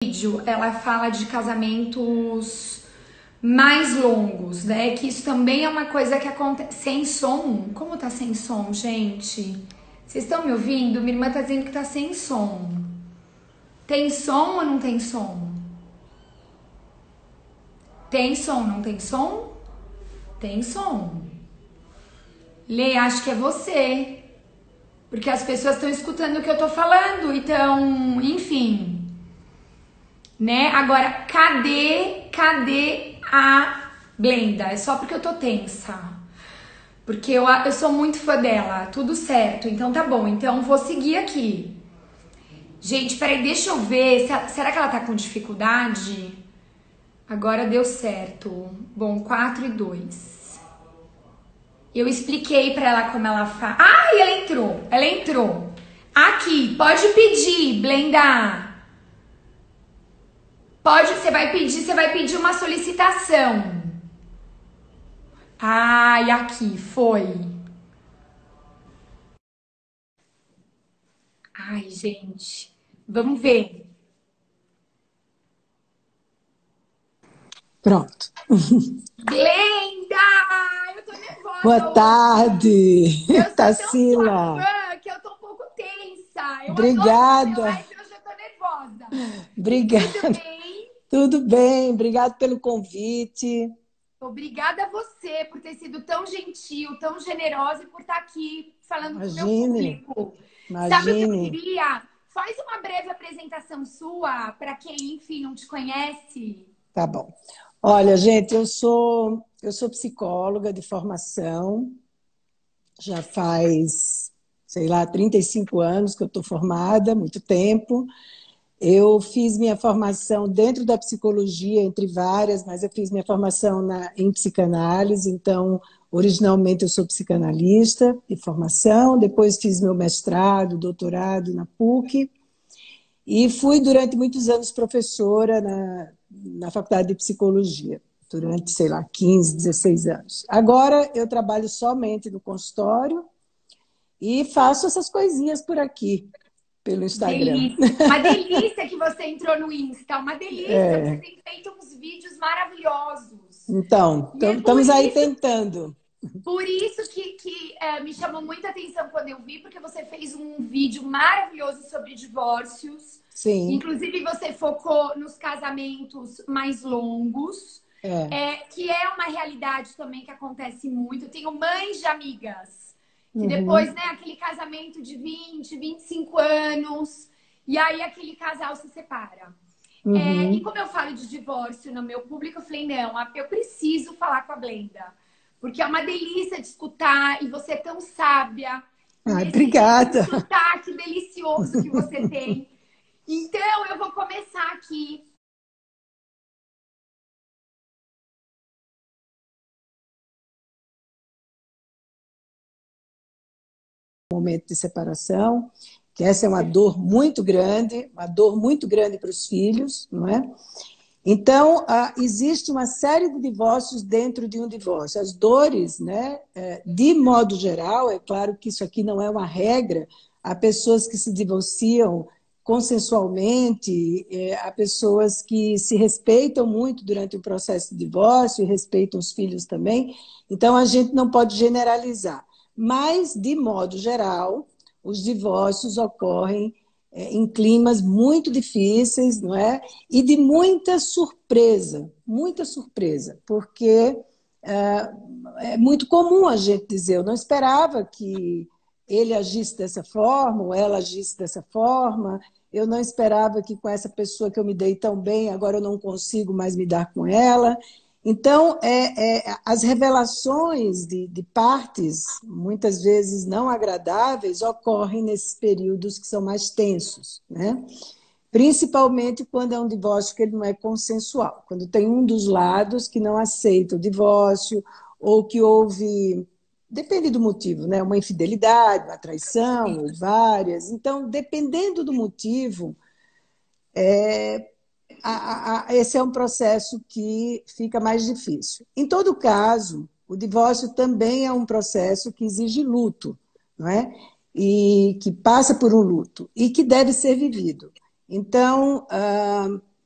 vídeo, ela fala de casamentos mais longos, né? Que isso também é uma coisa que acontece sem som. Como tá sem som, gente? Vocês estão me ouvindo? Minha irmã tá dizendo que tá sem som. Tem som ou não tem som? Tem som, não tem som? Tem som. Lê, acho que é você. Porque as pessoas estão escutando o que eu tô falando, então, enfim. Né? Agora, cadê a Blenda? É só porque eu tô tensa. Porque eu sou muito fã dela, tudo certo. Então tá bom, então vou seguir aqui. Gente, peraí, deixa eu ver. Será que ela tá com dificuldade? Agora deu certo. Bom, 4 e 2. Eu expliquei pra ela como ela faz. Ai, ela entrou. Aqui, pode pedir, Blenda. Você vai pedir uma solicitação. Ai, aqui, foi. Ai, gente, vamos ver. Pronto. Glenda! Eu tô nervosa Boa hoje. tarde, Eu sou tão sua Tarsila. fã que eu tô um pouco tensa. Eu adoro você, Obrigada, mas hoje eu tô nervosa. Tudo obrigada. bem? Tudo bem, obrigado pelo convite. Obrigada a você por ter sido tão gentil, tão generosa e por estar aqui falando com o meu Imagine, público. Sabe o que eu imagine. queria? Faz uma breve apresentação sua para quem, enfim, não te conhece. Tá bom. Olha, gente, eu sou psicóloga de formação, já faz, sei lá, 35 anos que eu estou formada, muito tempo. Eu fiz minha formação dentro da psicologia, entre várias, mas eu fiz minha formação em psicanálise, então, originalmente eu sou psicanalista de formação, depois fiz meu mestrado, doutorado na PUC, e fui durante muitos anos professora na Faculdade de Psicologia, durante, sei lá, 15, 16 anos. Agora eu trabalho somente no consultório e faço essas coisinhas por aqui, pelo Instagram. Delícia. Uma delícia que você entrou no Insta. Uma delícia. Você É. tem feito uns vídeos maravilhosos. Então, E é estamos aí tentando. por isso que me chamou muita atenção quando eu vi, porque você fez um vídeo maravilhoso sobre divórcios. Sim, Inclusive, você focou nos casamentos mais longos, é. que é uma realidade também que acontece muito. Eu tenho mães de amigas que depois, Uhum, né, aquele casamento de 20, 25 anos, e aí aquele casal se separa. E uhum. como eu falo de divórcio no meu público, eu falei, não, eu preciso falar com a Blenda. Porque é uma delícia de escutar, e você é tão sábia, Ai, esse obrigada. sotaque delicioso que você tem. Então, eu vou começar aqui. Momento de separação, que essa é uma dor muito grande para os filhos, não é? Então, existe uma série de divórcios dentro de um divórcio. As dores, né, de modo geral, é claro que isso aqui não é uma regra, há pessoas que se divorciam consensualmente, há pessoas que se respeitam muito durante o processo de divórcio e respeitam os filhos também. Então, a gente não pode generalizar. Mas, de modo geral, os divórcios ocorrem em climas muito difíceis, não é? E de muita surpresa, porque é muito comum a gente dizer, eu não esperava que ele agisse dessa forma, ou ela agisse dessa forma, eu não esperava que com essa pessoa que eu me dei tão bem, agora eu não consigo mais me dar com ela. Então, as revelações de partes, muitas vezes não agradáveis, ocorrem nesses períodos que são mais tensos, né? Principalmente quando é um divórcio que ele não é consensual, quando tem um dos lados que não aceita o divórcio, ou que houve, depende do motivo, né? Uma infidelidade, uma traição, ou várias. Então, dependendo do motivo, esse é um processo que fica mais difícil. Em todo caso, o divórcio também é um processo que exige luto, não é? E que passa por um luto e que deve ser vivido. Então,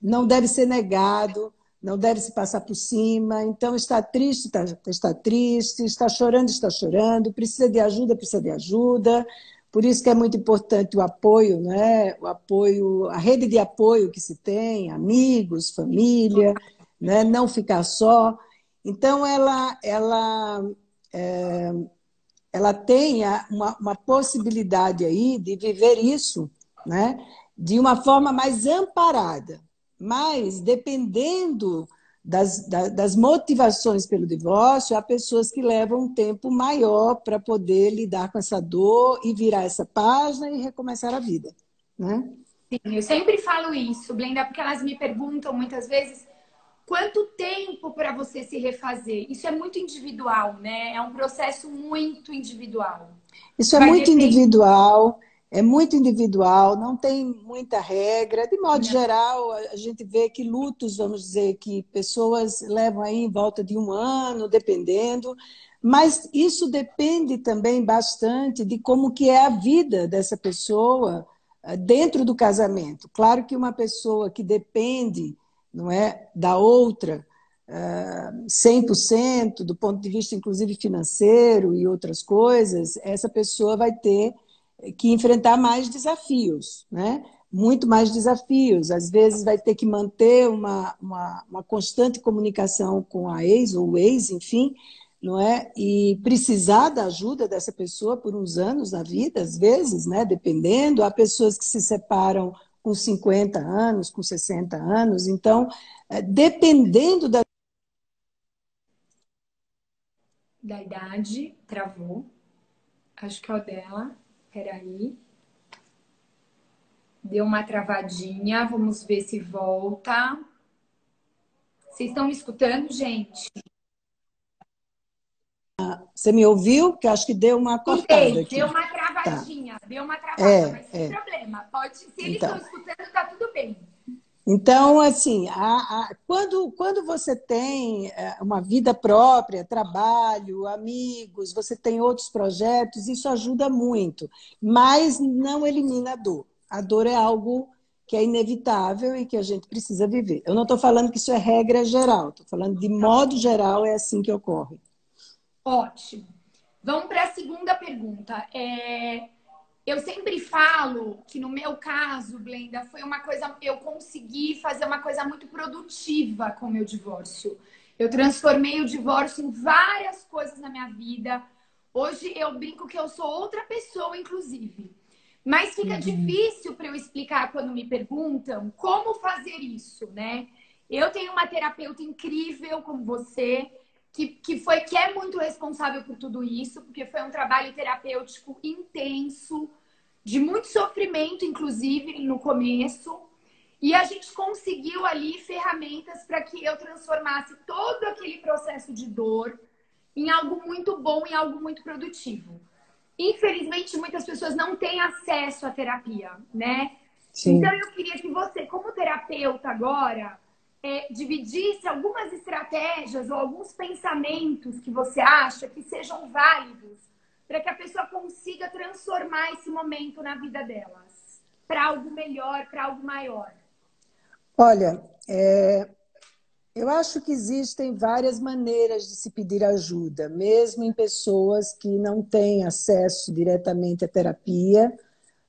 não deve ser negado, não deve se passar por cima. Então, está triste, está triste, está chorando, precisa de ajuda. Por isso que é muito importante o apoio, né? O apoio, a rede de apoio que se tem, amigos, família, né? Não ficar só. Então, ela tenha uma possibilidade aí de viver isso, né, de uma forma mais amparada. Mas, dependendo das motivações pelo divórcio, há pessoas que levam um tempo maior para poder lidar com essa dor e virar essa página e recomeçar a vida, né? Sim, eu sempre falo isso, Blenda, porque elas me perguntam muitas vezes quanto tempo para você se refazer. Isso é muito individual, né? É um processo muito individual. Isso Vai depender. é muito individual, não tem muita regra. De modo geral, a gente vê que lutos, vamos dizer, que pessoas levam aí em volta de um ano, dependendo, mas isso depende também bastante de como que é a vida dessa pessoa dentro do casamento. Claro que uma pessoa que depende, não é, da outra, 100% do ponto de vista, inclusive, financeiro e outras coisas, essa pessoa vai ter que enfrentar mais desafios, né? Muito mais desafios. Às vezes vai ter que manter uma constante comunicação com a ex ou o ex, enfim, não é? E precisar da ajuda dessa pessoa por uns anos na vida, às vezes, né? Dependendo. Há pessoas que se separam com 50 anos, com 60 anos. Então, dependendo Da idade, travou. Acho que é o dela. Peraí. Deu uma travadinha. Vamos ver se volta. Vocês estão me escutando, gente? Você me ouviu? Que acho que deu uma cortada Escutei. Deu aqui. uma Tá. travadinha. Deu uma travada, mas sem É. problema. Pode, se eles estão Então, escutando, tá tudo bem. então assim, quando você tem uma vida própria, trabalho, amigos, você tem outros projetos, isso ajuda muito, mas não elimina a dor. A dor é algo que é inevitável e que a gente precisa viver. Eu não estou falando que isso é regra geral, estou falando de Tá modo bom. geral, é assim que ocorre. Ótimo. Vamos para a segunda pergunta. Eu sempre falo que no meu caso, Blenda, foi uma coisa, eu consegui fazer uma coisa muito produtiva com o meu divórcio. Eu transformei o divórcio em várias coisas na minha vida. Hoje eu brinco que eu sou outra pessoa, inclusive. Mas fica difícil para eu explicar quando me perguntam como fazer isso, né? Eu tenho uma terapeuta incrível como você, que é muito responsável por tudo isso, porque foi um trabalho terapêutico intenso, de muito sofrimento, inclusive, no começo. E a gente conseguiu ali ferramentas para que eu transformasse todo aquele processo de dor em algo muito bom, em algo muito produtivo. Infelizmente, muitas pessoas não têm acesso à terapia, né? Então, Sim. eu queria que você, como terapeuta agora, dividisse algumas estratégias ou alguns pensamentos que você acha que sejam válidos para que a pessoa consiga transformar esse momento na vida delas para algo melhor, para algo maior. Olha, eu acho que existem várias maneiras de se pedir ajuda, mesmo em pessoas que não têm acesso diretamente à terapia,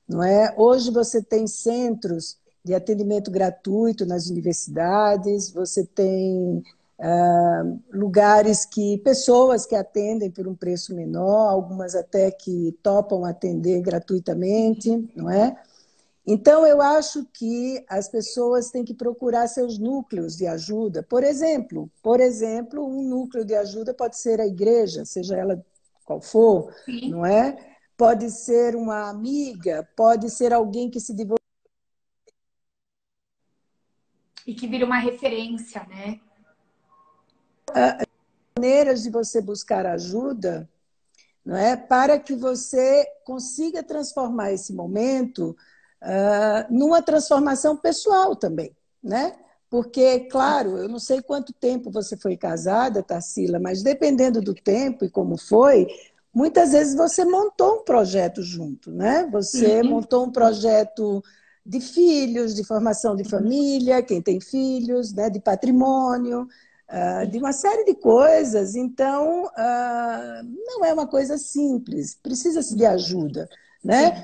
não é? Hoje você tem centros de atendimento gratuito nas universidades, você tem lugares que pessoas que atendem por um preço menor, algumas até que topam atender gratuitamente, não é? Então, eu acho que as pessoas têm que procurar seus núcleos de ajuda. Por exemplo, um núcleo de ajuda pode ser a igreja, seja ela qual for, Sim. não é? Pode ser uma amiga, pode ser alguém que se divorciou. E que vira uma referência, né? Maneiras de você buscar ajuda, não é? Para que você consiga transformar esse momento numa transformação pessoal também, né? Porque, claro, eu não sei quanto tempo você foi casada, Tarsila, mas dependendo do tempo e como foi, muitas vezes você montou um projeto junto, né? Você Sim. montou um projeto de filhos, de formação de família, quem tem filhos, né, de patrimônio, de uma série de coisas. Então, não é uma coisa simples, precisa-se de ajuda, né? Sim.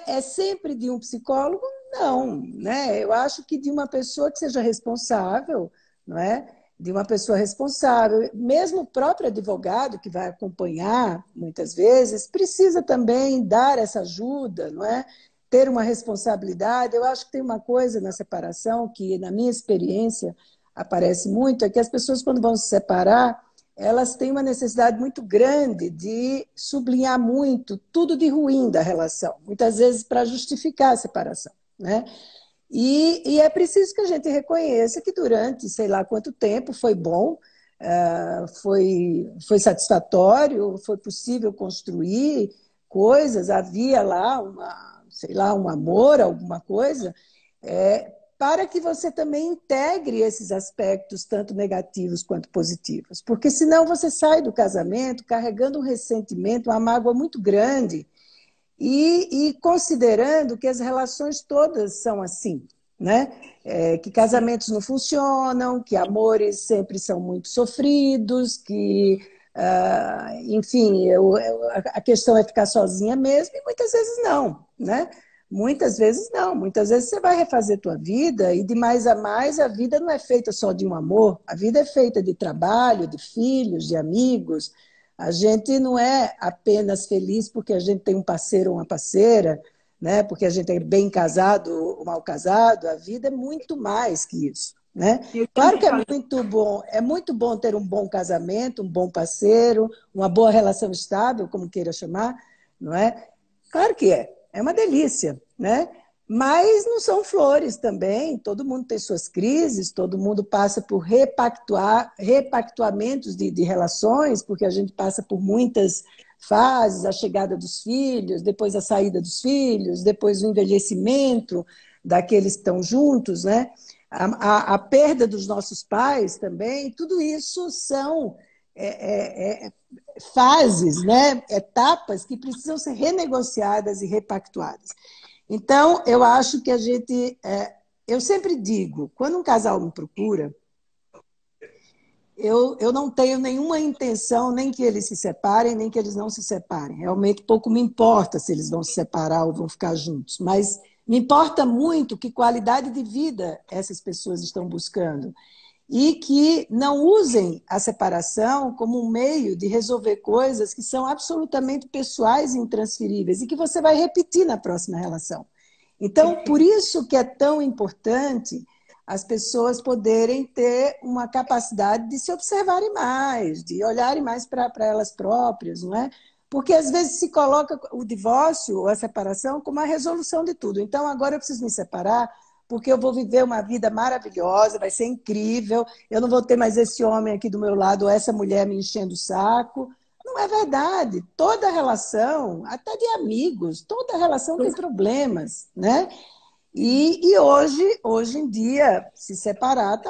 É sempre de um psicólogo? Não, né? Eu acho que de uma pessoa que seja responsável, não é? De uma pessoa responsável, mesmo o próprio advogado que vai acompanhar, muitas vezes, precisa também dar essa ajuda, não é? Ter uma responsabilidade. Eu acho que tem uma coisa na separação que, na minha experiência, aparece muito, é que as pessoas, quando vão se separar, elas têm uma necessidade muito grande de sublinhar muito tudo de ruim da relação, muitas vezes para justificar a separação, né? E é preciso que a gente reconheça que durante, sei lá quanto tempo, foi bom, foi satisfatório, foi possível construir coisas, havia lá sei lá, um amor, alguma coisa, para que você também integre esses aspectos, tanto negativos quanto positivos. Porque senão você sai do casamento carregando um ressentimento, uma mágoa muito grande, e considerando que as relações todas são assim, né? Que casamentos não funcionam, que amores sempre são muito sofridos, que, enfim, a questão é ficar sozinha mesmo, e muitas vezes não, né? Muitas vezes não, muitas vezes você vai refazer tua vida e de mais a mais a vida não é feita só de um amor, a vida é feita de trabalho, de filhos, de amigos. A gente não é apenas feliz porque a gente tem um parceiro ou uma parceira, né? Porque a gente é bem casado ou mal casado. A vida é muito mais que isso, né? Eu Claro também que falo. é muito bom ter um bom casamento, um bom parceiro, uma boa relação estável, como queira chamar, não é? Claro que é uma delícia, né? Mas não são flores também, todo mundo tem suas crises, todo mundo passa por repactuamentos de relações, porque a gente passa por muitas fases, a chegada dos filhos, depois a saída dos filhos, depois o envelhecimento daqueles que estão juntos, né? A perda dos nossos pais também, tudo isso são é, é, é, fases, né? Etapas que precisam ser renegociadas e repactuadas. Então, eu acho que a gente. Eu sempre digo, quando um casal me procura, eu não tenho nenhuma intenção nem que eles se separem, nem que eles não se separem. Realmente pouco me importa se eles vão se separar ou vão ficar juntos, mas me importa muito que qualidade de vida essas pessoas estão buscando e que não usem a separação como um meio de resolver coisas que são absolutamente pessoais e intransferíveis e que você vai repetir na próxima relação. Então, por isso que é tão importante as pessoas poderem ter uma capacidade de se observarem mais, de olharem mais para elas próprias, não é? Porque às vezes se coloca o divórcio ou a separação como a resolução de tudo. Então, agora eu preciso me separar porque eu vou viver uma vida maravilhosa, vai ser incrível, eu não vou ter mais esse homem aqui do meu lado ou essa mulher me enchendo o saco. Não é verdade. Toda relação, até de amigos, toda relação tem problemas, né? E hoje em dia, se separar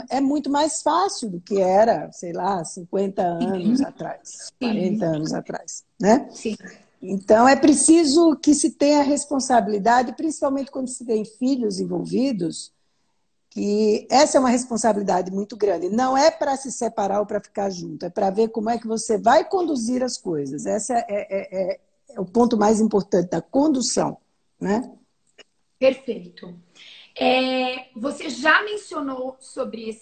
é muito mais fácil do que era, sei lá, 50 anos atrás, 40 Sim, anos atrás, né? sim. Então, é preciso que se tenha responsabilidade, principalmente quando se tem filhos envolvidos, que essa é uma responsabilidade muito grande. Não é para se separar ou para ficar junto, é para ver como é que você vai conduzir as coisas. Esse é o ponto mais importante da condução, né? Perfeito. Você já mencionou sobre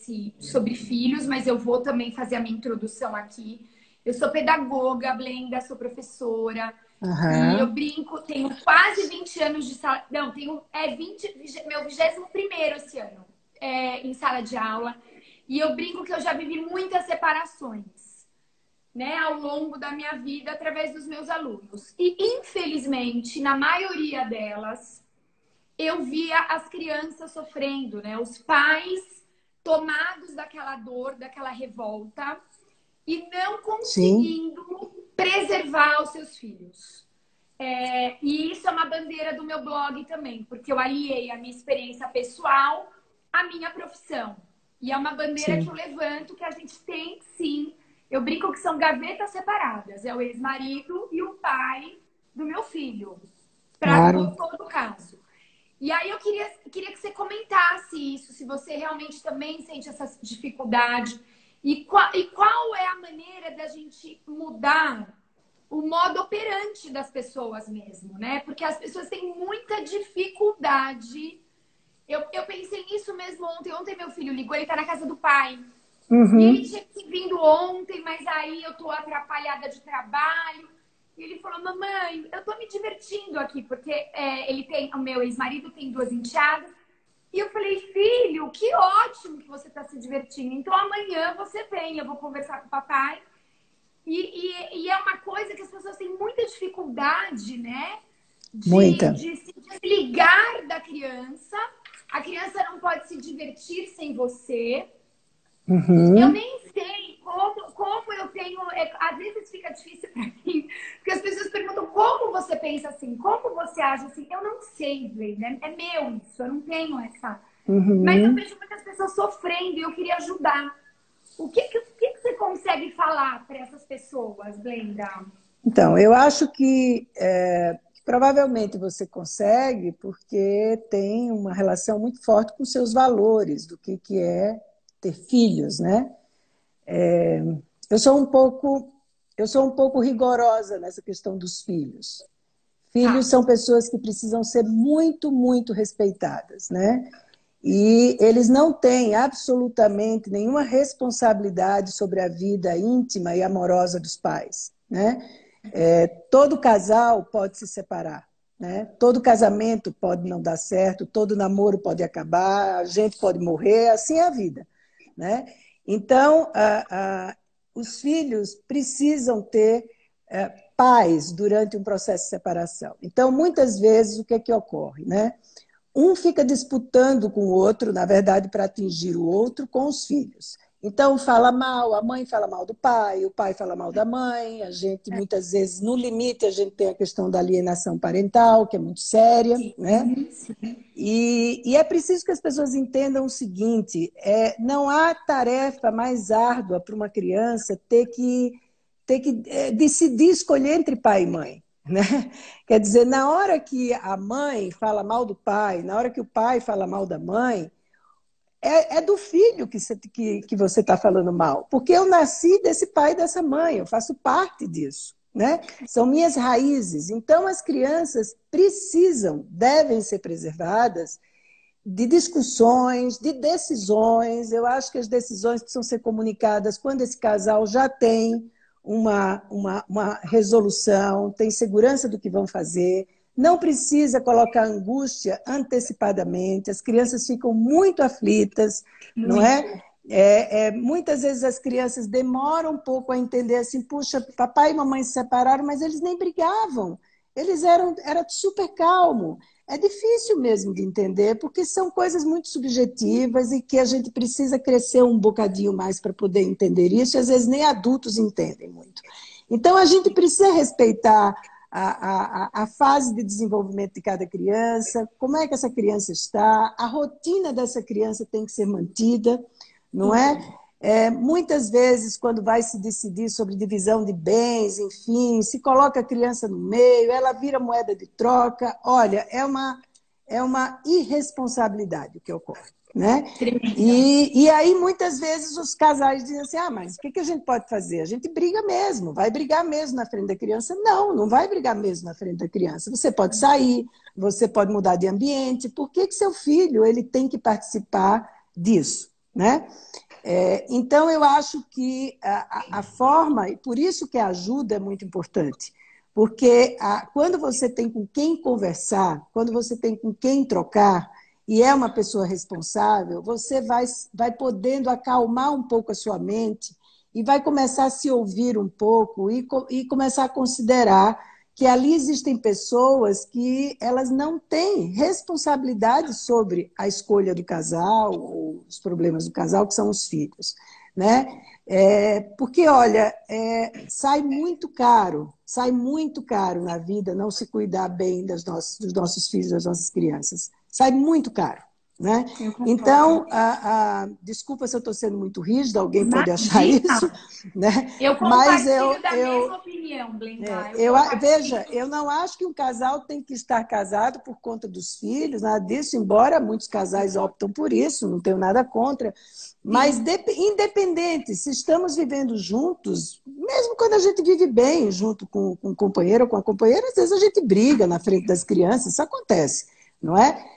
filhos, mas eu vou também fazer a minha introdução aqui. Eu sou pedagoga, Blenda, sou professora, e eu Aham. brinco, tenho quase 20 anos de sala. Não, tenho 20, meu 21º esse ano em sala de aula. E eu brinco que eu já vivi muitas separações, né, ao longo da minha vida através dos meus alunos. E, infelizmente, na maioria delas, eu via as crianças sofrendo, né? Os pais tomados daquela dor, daquela revolta e não Sim, conseguindo preservar os seus filhos. E isso é uma bandeira do meu blog também, porque eu aliei a minha experiência pessoal à minha profissão. E é uma bandeira que eu sim, levanto que a gente tem, sim. Eu brinco que são gavetas separadas. É o ex-marido e o pai do meu filho, para claro. todo caso. E aí eu queria que você comentasse isso, se você realmente também sente essa dificuldade. E qual é a maneira da gente mudar o modo operante das pessoas mesmo, né? Porque as pessoas têm muita dificuldade. Eu pensei nisso mesmo ontem. Ontem meu filho ligou, ele tá na casa do pai. E ele Uhum. tinha vindo ontem, mas aí eu tô atrapalhada de trabalho. E ele falou, mamãe, eu tô me divertindo aqui, porque o meu ex-marido tem duas enteadas. E eu falei, filho, que ótimo que você tá se divertindo. Então amanhã você vem, eu vou conversar com o papai. E é uma coisa que as pessoas têm muita dificuldade, né? Muita. De se desligar da criança. A criança não pode se divertir sem você. Eu Uhum. nem sei como eu tenho. Às vezes fica difícil para mim, porque as pessoas perguntam como você pensa assim, como você age assim. Eu não sei, Gleide, é meu isso, eu não tenho essa. Mas eu Uhum. vejo muitas pessoas sofrendo e eu queria ajudar. O que você consegue falar para essas pessoas, Glenda? Então, eu acho que provavelmente você consegue porque tem uma relação muito forte com seus valores, do que é ter filhos, né? Eu sou um pouco, eu sou um pouco rigorosa nessa questão dos filhos. Filhos Tá. são pessoas que precisam ser muito, muito respeitadas, né? E eles não têm absolutamente nenhuma responsabilidade sobre a vida íntima e amorosa dos pais, né? Todo casal pode se separar, né? Todo casamento pode não dar certo, todo namoro pode acabar, a gente pode morrer, assim é a vida, né? Então, os filhos precisam ter pais durante um processo de separação. Então, muitas vezes, o que é que ocorre, né? Um fica disputando com o outro, na verdade, para atingir o outro com os filhos. Então, fala mal, a mãe fala mal do pai, o pai fala mal da mãe, a gente, muitas vezes, no limite, a gente tem a questão da alienação parental, que é muito séria, né? Sim, sim. E é preciso que as pessoas entendam o seguinte: não há tarefa mais árdua para uma criança ter que decidir escolher entre pai e mãe. Né? Quer dizer, na hora que a mãe fala mal do pai, na hora que o pai fala mal da mãe, é do filho que você está falando mal. Porque eu nasci desse pai e dessa mãe, eu faço parte disso. Né? São minhas raízes. Então, as crianças precisam, devem ser preservadas de discussões, de decisões. Eu acho que as decisões precisam ser comunicadas quando esse casal já tem uma resolução, tem segurança do que vão fazer. Não precisa colocar angústia antecipadamente. As crianças ficam muito aflitas, não Muito. é? Muitas vezes as crianças demoram um pouco a entender assim, puxa, papai e mamãe se separaram, mas eles nem brigavam. Era super calmo. É difícil mesmo de entender, porque são coisas muito subjetivas e que a gente precisa crescer um bocadinho mais para poder entender isso, e às vezes nem adultos entendem muito. Então, a gente precisa respeitar a fase de desenvolvimento de cada criança, como é que essa criança está, a rotina dessa criança tem que ser mantida, não é? Sim. Muitas vezes, quando vai se decidir sobre divisão de bens, enfim, se coloca a criança no meio, ela vira moeda de troca. Olha, é uma irresponsabilidade o que ocorre. Né? Tremenda. E aí, muitas vezes, os casais dizem assim: mas o que a gente pode fazer? A gente briga mesmo, vai brigar mesmo na frente da criança? Não, não vai brigar mesmo na frente da criança. Você pode sair, você pode mudar de ambiente. Por que seu filho ele tem que participar disso? Né? Então, eu acho que a forma, e por isso que a ajuda é muito importante, porque quando você tem com quem conversar, quando você tem com quem trocar, e é uma pessoa responsável, você vai podendo acalmar um pouco a sua mente e vai começar a se ouvir um pouco e começar a considerar que ali existem pessoas que elas não têm responsabilidade sobre a escolha do casal ou os problemas do casal, que são os filhos. Né? Porque, olha, sai muito caro na vida não se cuidar bem dos nossos filhos, das nossas crianças. Sai muito caro. né? Eu concordo. Então, desculpa se eu estou sendo muito rígida, alguém pode achar isso, Imagina! né? Eu Mas compartilho da mesma opinião, Blenda. Eu veja, compartilho. eu não acho que um casal tem que estar casado por conta dos filhos, nada disso, embora muitos casais optam por isso, não tenho nada contra. Mas, Sim, independente, se estamos vivendo juntos, mesmo quando a gente vive bem junto com o companheiro ou com a companheira, às vezes a gente briga na frente das crianças, isso acontece, não é?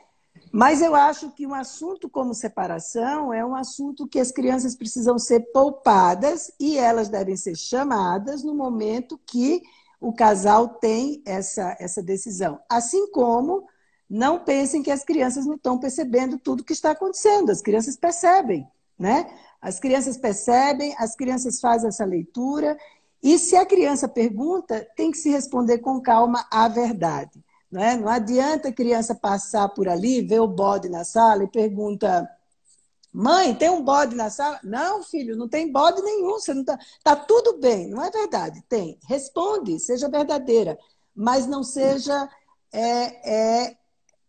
Mas eu acho que um assunto como separação é um assunto que as crianças precisam ser poupadas e elas devem ser chamadas no momento que o casal tem essa decisão. Assim como não pensem que as crianças não estão percebendo tudo que está acontecendo. As crianças percebem, né? As crianças percebem, as crianças fazem essa leitura e se a criança pergunta, tem que se responder com calma a verdade. Não é? Não adianta a criança passar por ali, ver o bode na sala e pergunta: mãe, tem um bode na sala? Não, filho, não tem bode nenhum. Você não tá tudo bem. Não é verdade? Tem. Responde, seja verdadeira, mas não seja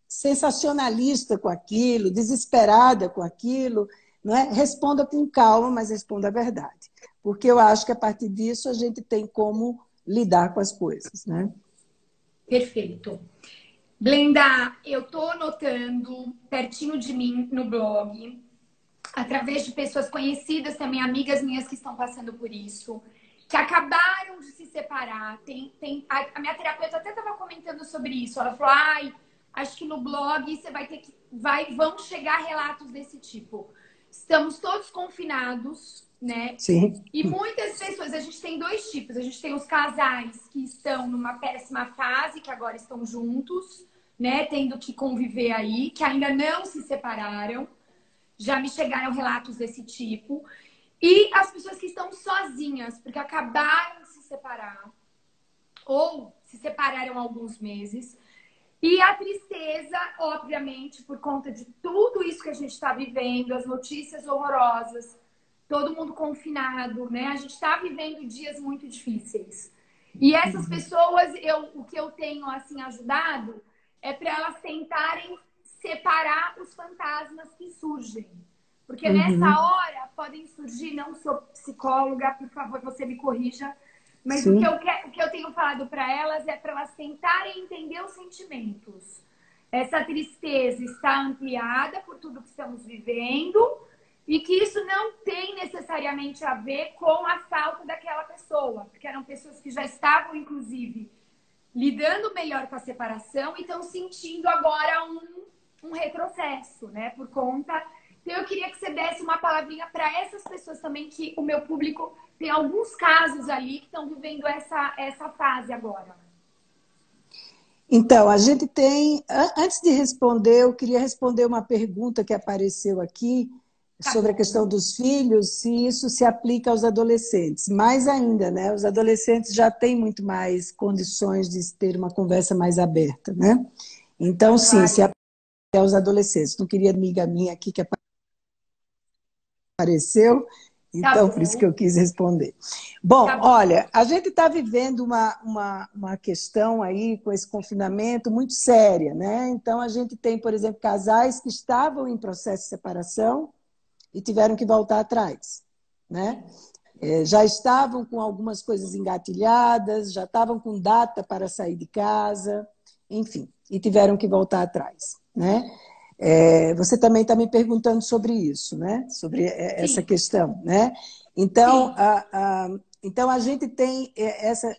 sensacionalista com aquilo, desesperada com aquilo. Não é? Responda com calma, mas responda a verdade. Porque eu acho que a partir disso a gente tem como lidar com as coisas. Né? perfeito. Blenda, eu tô notando pertinho de mim no blog, através de pessoas conhecidas também, amigas minhas que estão passando por isso, que acabaram de se separar. A minha terapeuta até estava comentando sobre isso. Ela falou: ai, acho que no blog você vai ter que. Vão chegar relatos desse tipo. Estamos todos confinados, né? Sim. E muitas pessoas, a gente tem dois tipos. A gente tem os casais que estão numa péssima fase, que agora estão juntos, né? Tendo que conviver aí, que ainda não se separaram. Já me chegaram relatos desse tipo. E as pessoas que estão sozinhas, porque acabaram de se separar, ou se separaram há alguns meses. E a tristeza, obviamente, por conta de tudo isso que a gente está vivendo, as notícias horrorosas, todo mundo confinado, né? A gente está vivendo dias muito difíceis. E essas pessoas, o que eu tenho assim ajudado é para elas tentarem separar os fantasmas que surgem. Porque nessa Uhum. hora podem surgir, não sou psicóloga, por favor, você me corrija, mas Sim. o que eu tenho falado para elas é para elas tentarem entender os sentimentos. Essa tristeza está ampliada por tudo que estamos vivendo e que isso não tem necessariamente a ver com a falta daquela pessoa, porque eram pessoas que já estavam, inclusive, lidando melhor com a separação e estão sentindo agora um retrocesso, né? Por conta. Então, eu queria que você desse uma palavrinha para essas pessoas também, que o meu público tem alguns casos ali que estão vivendo essa fase agora. Então, a gente tem. Antes de responder, eu queria responder uma pergunta que apareceu aqui Tá sobre a bom. questão dos filhos, se isso se aplica aos adolescentes. Mais ainda, né? Os adolescentes já têm muito mais condições de ter uma conversa mais aberta, né? Então, sim, se Claro. aplica aos adolescentes. Não queria amiga minha aqui que apareceu, Tá então por isso que bom. eu quis responder. Tá Bom, bom. olha, a gente está vivendo uma questão aí com esse confinamento muito séria, né? Então a gente tem, por exemplo, casais que estavam em processo de separação e tiveram que voltar atrás, né? Já estavam com algumas coisas engatilhadas, já estavam com data para sair de casa, enfim, e tiveram que voltar atrás, né? Você também está me perguntando sobre isso, né? Sobre essa Sim, questão, né? Então, sim. então a gente tem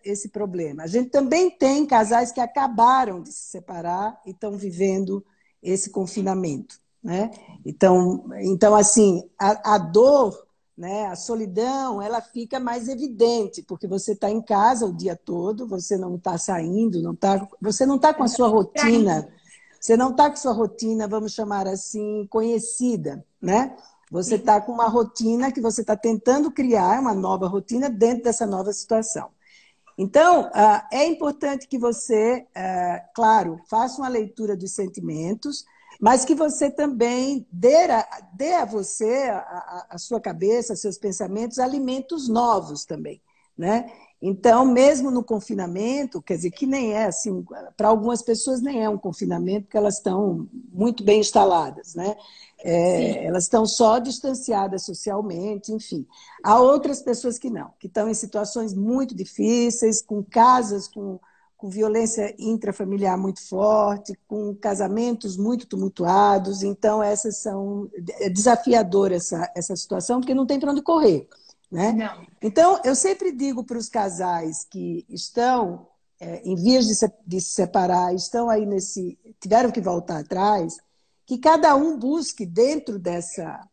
esse problema. A gente também tem casais que acabaram de se separar e estão vivendo esse confinamento, né? Então assim, a dor, né, a solidão, ela fica mais evidente, porque você está em casa o dia todo, você não está saindo, você não está com a sua rotina, Distraído. você não está com a sua rotina, vamos chamar assim, conhecida, né? Você Sim. está com uma rotina que você está tentando criar, uma nova rotina dentro dessa nova situação. Então, é importante que você, claro, faça uma leitura dos sentimentos, mas que você também dê a você, a sua cabeça, seus pensamentos, alimentos novos também. né? Então, mesmo no confinamento, quer dizer, que nem é assim, para algumas pessoas nem é um confinamento, porque elas estão muito bem instaladas, né? Sim. Elas estão só distanciadas socialmente, enfim. Há outras pessoas que não, que estão em situações muito difíceis, com casas com violência intrafamiliar muito forte, com casamentos muito tumultuados. Então, essas são é desafiadora essa situação, porque não tem para onde correr, né? Não. Então, eu sempre digo para os casais que estão em vias de se separar, estão aí tiveram que voltar atrás, que cada um busque dentro dessa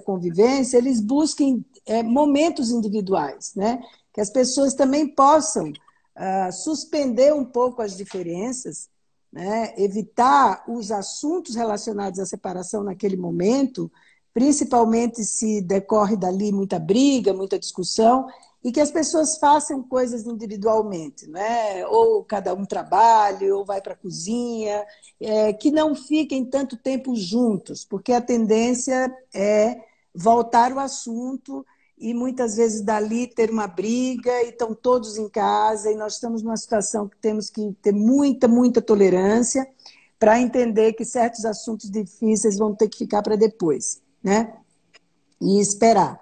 convivência, eles busquem momentos individuais, né? Que as pessoas também possam suspender um pouco as diferenças, né? Evitar os assuntos relacionados à separação naquele momento, principalmente se decorre dali muita briga, muita discussão, e que as pessoas façam coisas individualmente, né? Ou cada um trabalhe, ou vai para a cozinha, que não fiquem tanto tempo juntos, porque a tendência é voltar o assunto e muitas vezes dali ter uma briga e estão todos em casa e nós estamos numa situação que temos que ter muita, muita tolerância para entender que certos assuntos difíceis vão ter que ficar para depois, né? E esperar.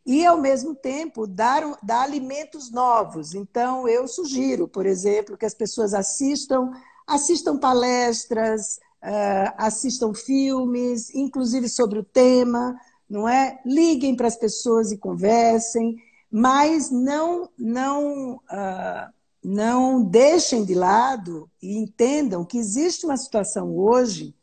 E, ao mesmo tempo, dar alimentos novos. Então, eu sugiro, por exemplo, que as pessoas assistam palestras, assistam filmes, inclusive sobre o tema, não é? Liguem para as pessoas e conversem, mas não deixem de lado e entendam que existe uma situação hoje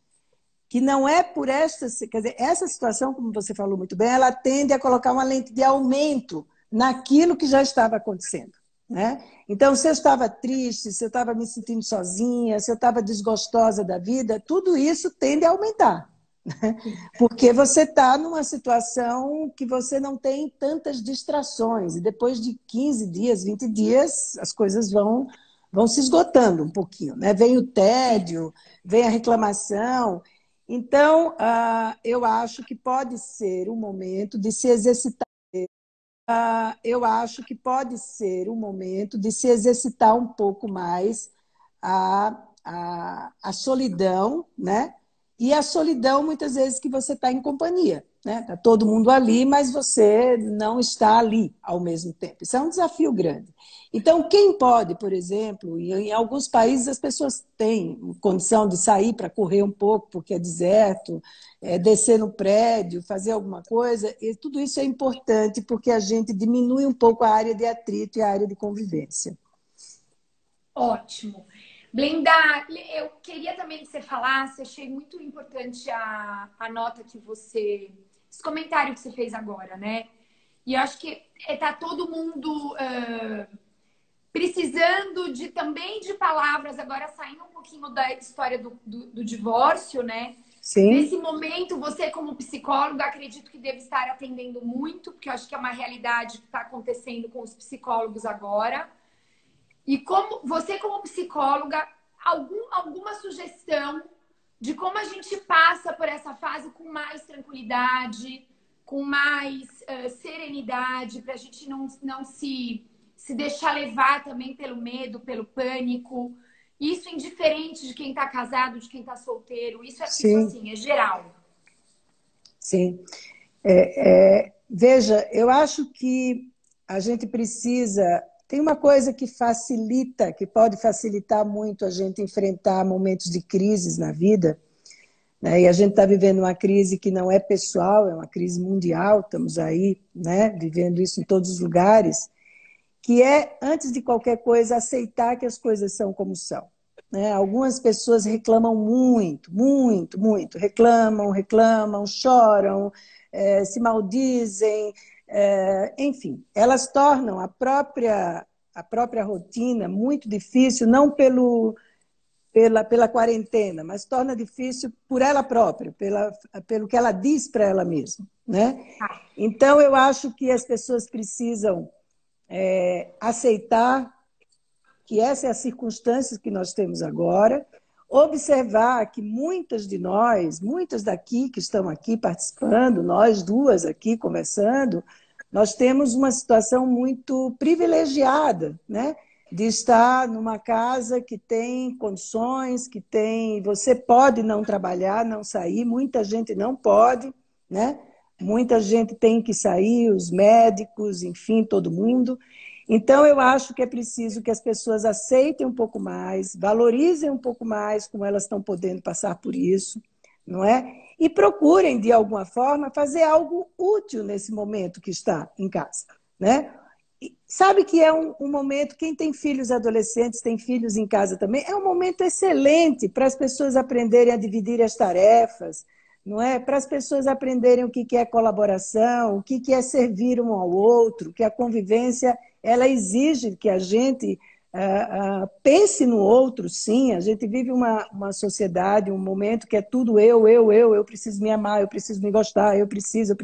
que não é por quer dizer, essa situação, como você falou muito bem, ela tende a colocar uma lente de aumento naquilo que já estava acontecendo, né? Então, se eu estava triste, se eu estava me sentindo sozinha, se eu estava desgostosa da vida, tudo isso tende a aumentar, né? Porque você está numa situação que você não tem tantas distrações e depois de 15 dias, 20 dias, as coisas vão se esgotando um pouquinho, né? Vem o tédio, vem a reclamação. Então, eu acho que pode ser um momento de se exercitar. Eu acho que pode ser um momento de se exercitar um pouco mais a solidão, né? E a solidão, muitas vezes, que você está em companhia, né? Está todo mundo ali, mas você não está ali ao mesmo tempo. Isso é um desafio grande. Então, quem pode, por exemplo, e em alguns países as pessoas têm condição de sair para correr um pouco, porque é deserto, descer no prédio, fazer alguma coisa, e tudo isso é importante porque a gente diminui um pouco a área de atrito e a área de convivência. Ótimo. Blenda, eu queria também que você falasse, achei muito importante a nota que você, esse comentário que você fez agora, né? E eu acho que tá todo mundo precisando também de palavras, agora saindo um pouquinho da história do divórcio, né? Nesse Sim, momento, você como psicóloga, acredito que deve estar atendendo muito, porque eu acho que é uma realidade que está acontecendo com os psicólogos agora. E como psicóloga, alguma sugestão de como a gente passa por essa fase com mais tranquilidade, com mais serenidade, para a gente não se deixar levar também pelo medo, pelo pânico. Isso indiferente de quem está casado, de quem está solteiro. Isso sim, assim, é geral. sim. Veja, eu acho que a gente precisa. Tem uma coisa que facilita, que pode facilitar muito a gente enfrentar momentos de crises na vida, né? E a gente está vivendo uma crise que não é pessoal, é uma crise mundial, estamos aí, né, vivendo isso em todos os lugares, que é, antes de qualquer coisa, aceitar que as coisas são como são. Né? Algumas pessoas reclamam muito, muito, muito. Reclamam, choram, se maldizem, enfim. Elas tornam a própria rotina muito difícil, não pela quarentena, mas torna difícil por ela própria, pelo que ela diz para ela mesma. Né? Então, eu acho que as pessoas precisam aceitar que essa é a circunstância que nós temos agora, observar que muitas de nós, muitas daqui que estão aqui participando, nós duas aqui conversando, nós temos uma situação muito privilegiada, né? De estar numa casa que tem condições, que tem... Você pode não trabalhar, não sair, muita gente não pode, né? Muita gente tem que sair, os médicos, enfim, todo mundo. Então, eu acho que é preciso que as pessoas aceitem um pouco mais, valorizem um pouco mais como elas estão podendo passar por isso, não é? E procurem, de alguma forma, fazer algo útil nesse momento que está em casa, né? Sabe que é um momento, quem tem filhos adolescentes, tem filhos em casa também, é um momento excelente para as pessoas aprenderem a dividir as tarefas, não é? Para as pessoas aprenderem o que é colaboração, o que é servir um ao outro, que a convivência ela exige que a gente pense no outro, sim. A gente vive uma sociedade, um momento que é tudo eu preciso me amar, eu preciso me gostar, eu preciso.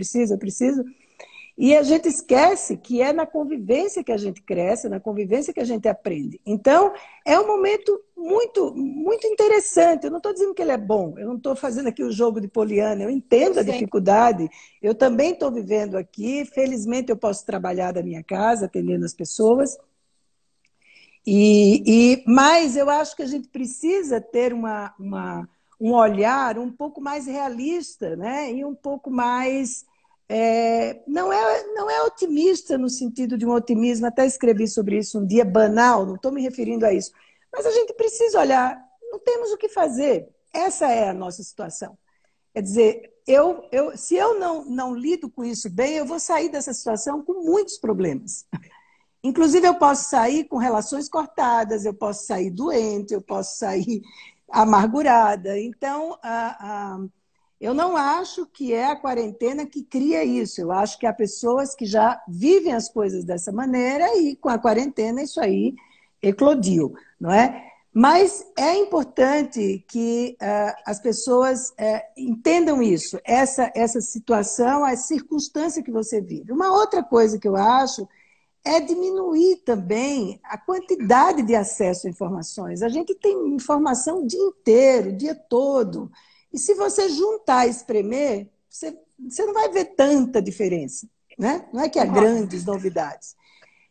E a gente esquece que é na convivência que a gente cresce, na convivência que a gente aprende. Então, é um momento muito interessante. Eu não estou dizendo que ele é bom, eu não estou fazendo aqui o jogo de Poliana, eu entendo a dificuldade. Eu também estou vivendo aqui, felizmente eu posso trabalhar da minha casa, atendendo as pessoas. Mas eu acho que a gente precisa ter um olhar um pouco mais realista, né? E um pouco mais... não é otimista no sentido de um otimismo, até escrevi sobre isso um dia, banal, não estou me referindo a isso. Mas a gente precisa olhar, não temos o que fazer. Essa é a nossa situação. Quer dizer, se eu não lido com isso bem, eu vou sair dessa situação com muitos problemas. Inclusive, eu posso sair com relações cortadas, eu posso sair doente, eu posso sair amargurada. Então, eu não acho que é a quarentena que cria isso. Eu acho que há pessoas que já vivem as coisas dessa maneira e com a quarentena isso aí eclodiu, não é? Mas é importante que as pessoas entendam isso, essa situação, a circunstância que você vive. Uma outra coisa que eu acho é diminuir também a quantidade de acesso a informações. A gente tem informação o dia inteiro, o dia todo. E se você juntar e espremer, você não vai ver tanta diferença, né? Não é que há grandes novidades.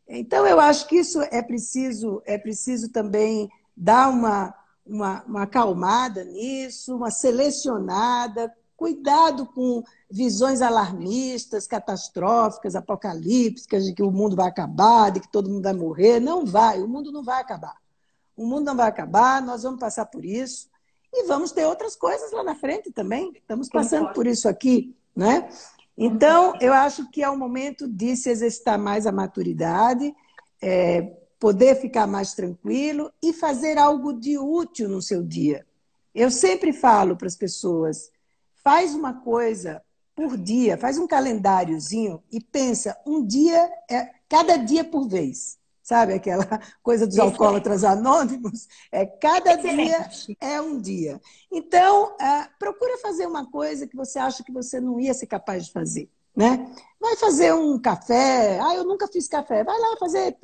Então, eu acho que isso é preciso também dar uma acalmada nisso, uma selecionada, cuidado com visões alarmistas, catastróficas, apocalípticas, de que o mundo vai acabar, de que todo mundo vai morrer. Não vai, o mundo não vai acabar. O mundo não vai acabar, nós vamos passar por isso. E vamos ter outras coisas lá na frente também. Estamos passando por isso aqui, né? Então, eu acho que é o momento de se exercitar mais a maturidade, poder ficar mais tranquilo e fazer algo de útil no seu dia. Eu sempre falo para as pessoas, faz uma coisa por dia, faz um calendáriozinho e pensa cada dia por vez. Sabe aquela coisa dos alcoólatras anônimos? Cada dia é um dia. Então, procura fazer uma coisa que você acha que você não ia ser capaz de fazer, né? Vai fazer um café. Eu nunca fiz café. Vai lá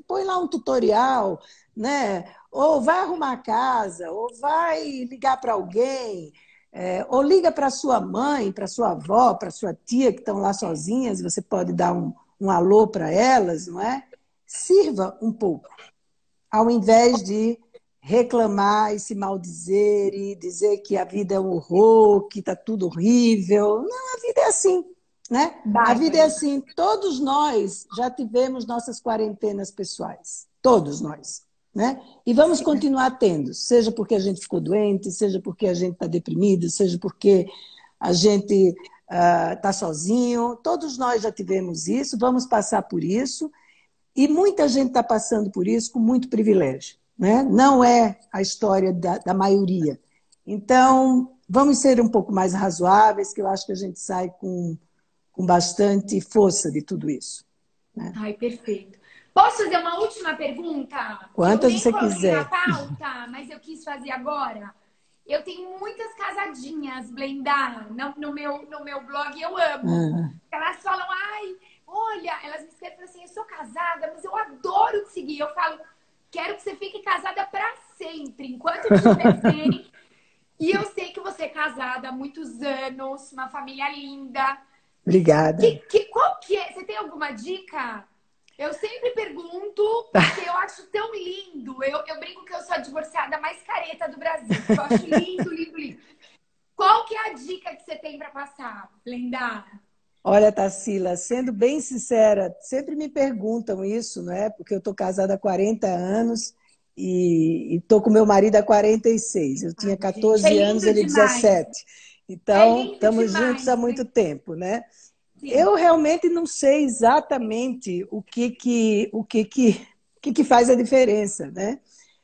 põe lá um tutorial, né? Ou vai arrumar a casa, ou vai ligar para alguém, ou liga para sua mãe, para sua avó, para sua tia que estão lá sozinhas, você pode dar um alô para elas, não é? Sirva um pouco, ao invés de reclamar e se maldizer e dizer que a vida é um horror, que está tudo horrível. Não, a vida é assim, né? A vida é assim. Todos nós já tivemos nossas quarentenas pessoais. Todos nós, né? E vamos continuar tendo, seja porque a gente ficou doente, seja porque a gente está deprimido, seja porque a gente está sozinho. Todos nós já tivemos isso, vamos passar por isso. E muita gente está passando por isso com muito privilégio, né? Não é a história da maioria. Então, vamos ser um pouco mais razoáveis, que eu acho que a gente sai com bastante força de tudo isso, né? Ai, perfeito. Posso fazer uma última pergunta? Quantas eu você nem coloquei na quiser. pauta, mas eu quis fazer agora. Eu tenho muitas casadinhas, Blenda, no meu blog, eu amo. Elas falam, olha, elas me escrevem assim, eu sou casada, mas eu adoro te seguir. Eu falo, quero que você fique casada para sempre, enquanto eu estiver bem. E eu sei que você é casada há muitos anos, uma família linda. Obrigada. Qual que é? Você tem alguma dica? Eu sempre pergunto, porque eu acho tão lindo. Eu brinco que eu sou a divorciada mais careta do Brasil. Eu acho lindo, lindo, lindo. Qual que é a dica que você tem para passar, Blenda? Olha, Tarsila, sendo bem sincera, sempre me perguntam isso, não é? Porque eu estou casada há 40 anos e estou com meu marido há 46. Eu tinha Ai, gente, é 14 anos, lindo ele demais. 17. É Então, lindo estamos juntos demais. há muito tempo, né? Sim. Eu realmente não sei exatamente o que faz a diferença, né?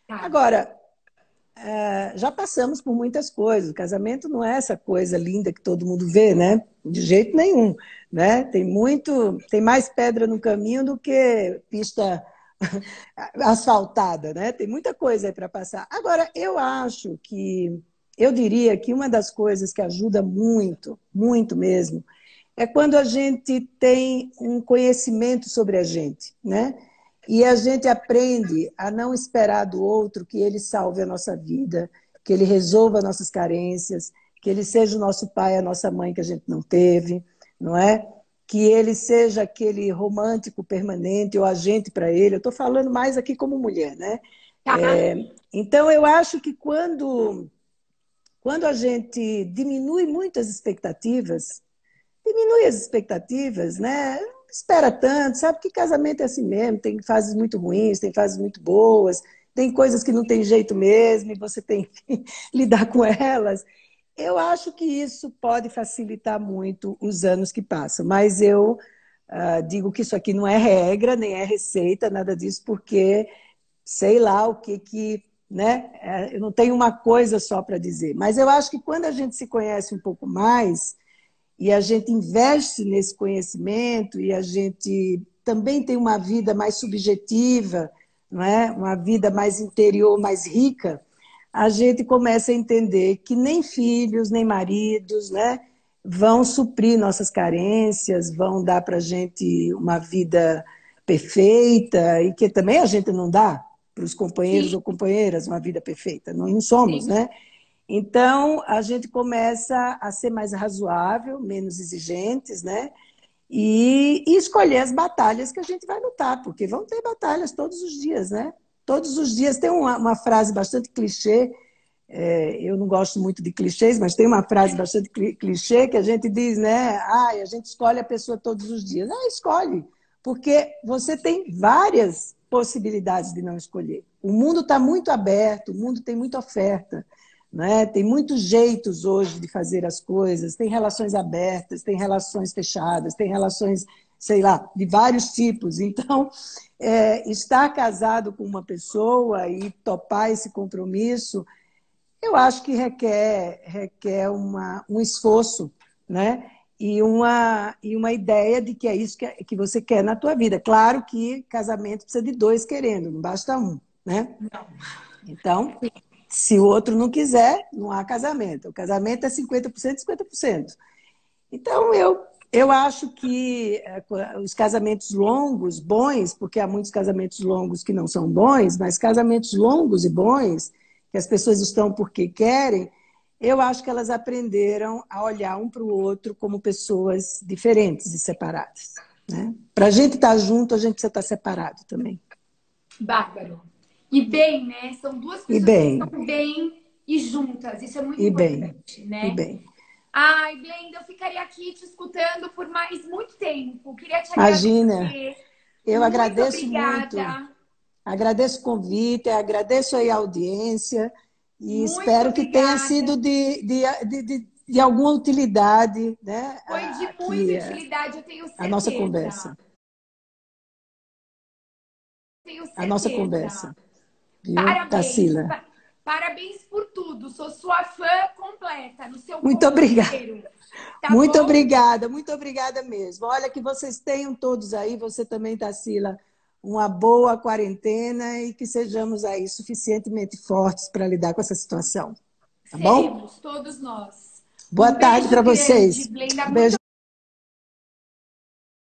Tá. Agora, já passamos por muitas coisas. O casamento não é essa coisa linda que todo mundo vê, né? De jeito nenhum, né? Tem mais pedra no caminho do que pista asfaltada, né? Tem muita coisa aí para passar. Agora, eu diria que uma das coisas que ajuda muito, muito mesmo, é quando a gente tem um conhecimento sobre a gente, né? E a gente aprende a não esperar do outro que ele salve a nossa vida, que ele resolva nossas carências, que ele seja o nosso pai, a nossa mãe que a gente não teve, não é? Que ele seja aquele romântico permanente ou agente para ele. Eu estou falando mais aqui como mulher, né? Tá. Então, eu acho que quando a gente diminui as expectativas, né? Não espera tanto, sabe que casamento é assim mesmo, tem fases muito ruins, tem fases muito boas, tem coisas que não tem jeito mesmo e você tem que lidar com elas. Eu acho que isso pode facilitar muito os anos que passam, mas eu digo que isso aqui não é regra, nem é receita, nada disso, porque sei lá né? Eu não tenho uma coisa só para dizer, mas eu acho que quando a gente se conhece um pouco mais, e a gente investe nesse conhecimento e a gente também tem uma vida mais subjetiva, não é? Uma vida mais interior, mais rica, a gente começa a entender que nem filhos, nem maridos, né, vão suprir nossas carências, vão dar para a gente uma vida perfeita e que também a gente não dá para os companheiros Sim, ou companheiras uma vida perfeita, não somos, sim. né? Então, a gente começa a ser mais razoável, menos exigentes, né? E escolher as batalhas que a gente vai lutar, porque vão ter batalhas todos os dias, né? Todos os dias tem uma frase bastante clichê, eu não gosto muito de clichês, mas tem uma frase bastante clichê que a gente diz, né? Ah, a gente escolhe a pessoa todos os dias. Ah, escolhe, porque você tem várias possibilidades de não escolher. O mundo está muito aberto, o mundo tem muita oferta, né? Tem muitos jeitos hoje de fazer as coisas, tem relações abertas, tem relações fechadas, tem relações, sei lá, de vários tipos. Então, estar casado com uma pessoa e topar esse compromisso eu acho que requer um esforço, né? E uma ideia de que é isso que você quer na tua vida. Claro que casamento precisa de dois querendo, não basta um, né? Não. Então, se o outro não quiser, não há casamento. O casamento é 50%, 50%. Então, eu acho que os casamentos longos, bons, porque há muitos casamentos longos que não são bons, mas casamentos longos e bons, que as pessoas estão porque querem, eu acho que elas aprenderam a olhar um para o outro como pessoas diferentes e separadas. Né? Para a gente estar junto, a gente precisa estar separado também. Bárbaro. E bem, né? São duas E pessoas que bem, estão bem e juntas. Isso é muito e bem, importante, e né? bem. Ai, Blenda, eu ficaria aqui te escutando por mais muito tempo. Queria te Imagina, agradecer. eu Muito agradeço muito. obrigada. Agradeço o convite, agradeço aí a audiência e Muito espero que tenha sido obrigada. de alguma utilidade, né, Foi de muita aqui utilidade, eu tenho a nossa certeza. conversa. Tenho A nossa certeza. conversa, viu, Parabéns. Tarsila? Parabéns por tudo. Sou sua fã completa no seu Muito corpo obrigada, inteiro. Tá bom? muito obrigada mesmo. Olha que vocês tenham todos aí, você também, Tarsila, uma boa quarentena e que sejamos aí suficientemente fortes para lidar com essa situação. Tá bom? Seremos, todos nós. Boa Um tarde beijo para grande, vocês. Blenda. Um Muito beijo.